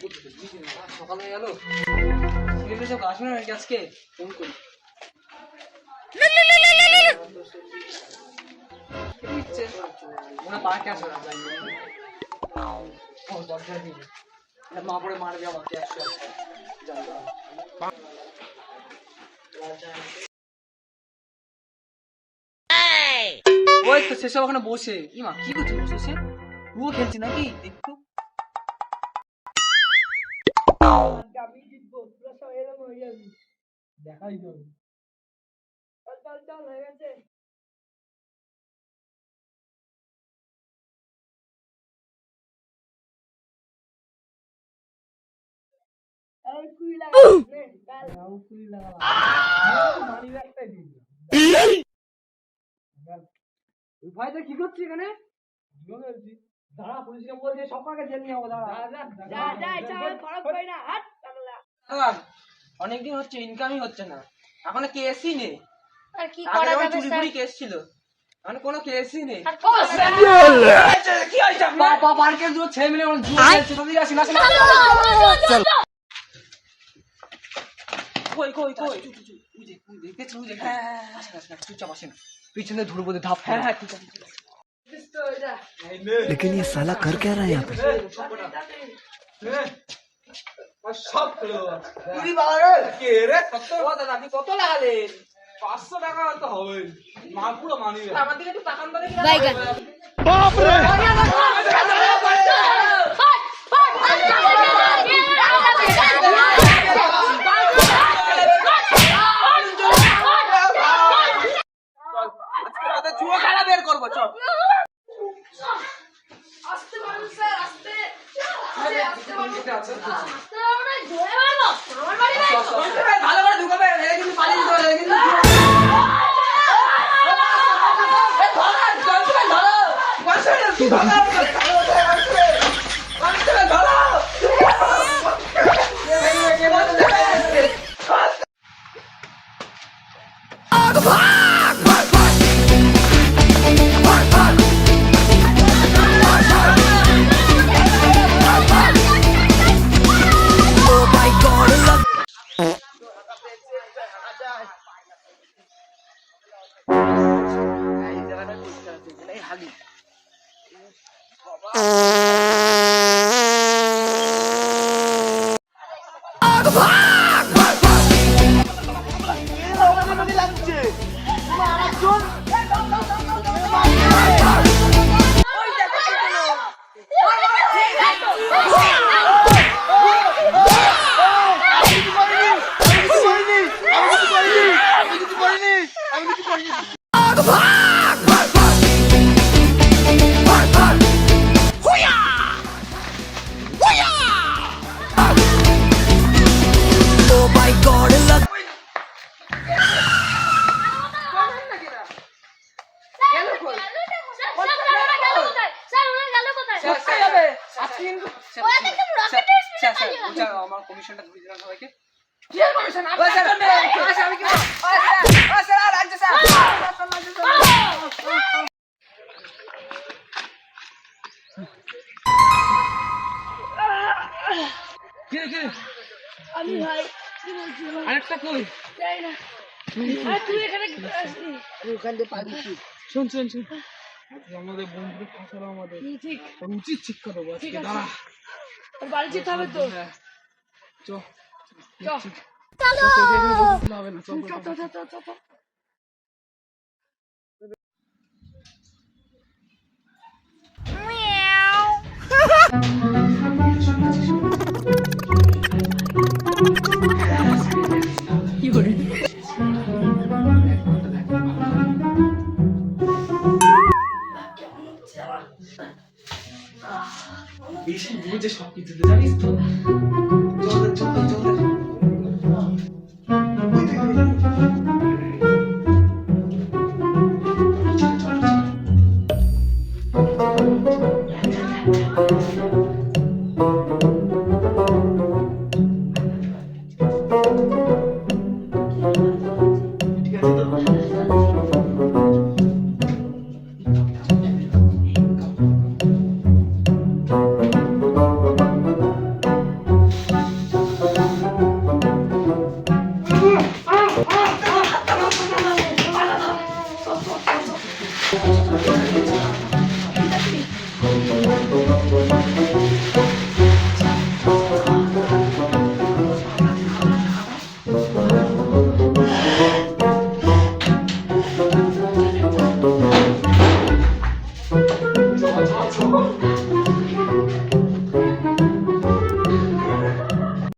সকাল হয়ে গেল, সব আসবে না নাকি আজকে? ফোন করি। পার্কে আসবে না, মা পরে মারবে আমাকে। ওই তো সেসব ওখানে বসে, ইমা কি করছে বসে সে? ও খেলছে নাকি? দেখতো দেখাই যাবে। চল হয়ে গেছে। ভাইটা কি করছি এখানে? দাঁড়া, পুলিশকে বলছে সকালকে জেল নিয়ে যাবো। অনেকদিন হচ্ছে, ইনকামই হচ্ছে না, এখন কেসই নেই। আর কি করা যাবে চুরি স্যার? কেস ছিল, এখন কোনো কেসই নেই। কি হইছে বাবা পার্কে দুটো ছেলে মিলে জুয়া খেলছে, তোদের আসি না। কই কই কই দেখেছি, চুপচাপ আসেন, পিছনে ধরবো ধাপ। হ্যাঁ হ্যাঁ ঠিক আছে। लेकिन ये साला कर क्या रहा है यहाँ पे? আপনি কত লাগালেন? 500 টাকা তো হবে মা, পুরো মানি আমার দিকে একটু তাকান বলে। জুয়া খেলা বের করবো, চল। ভালো করে ঢুকাবে, কিন্তু পালিয়ে যেতে হবে, কিন্তু আমার কমিশনটা ধরে দিলাম সবাইকে। আরেকটা কই? শোন শোন শোন, আমাদের বন্ধু ফাঁসালো, আমাদের উচিত শিক্ষা দেবো আজকে। দাঁড়া, বাড়ি যেতে হবে তো। হবে না, চল। বেশি বুঝে সবকিছু জানিস তো। চল চল চল।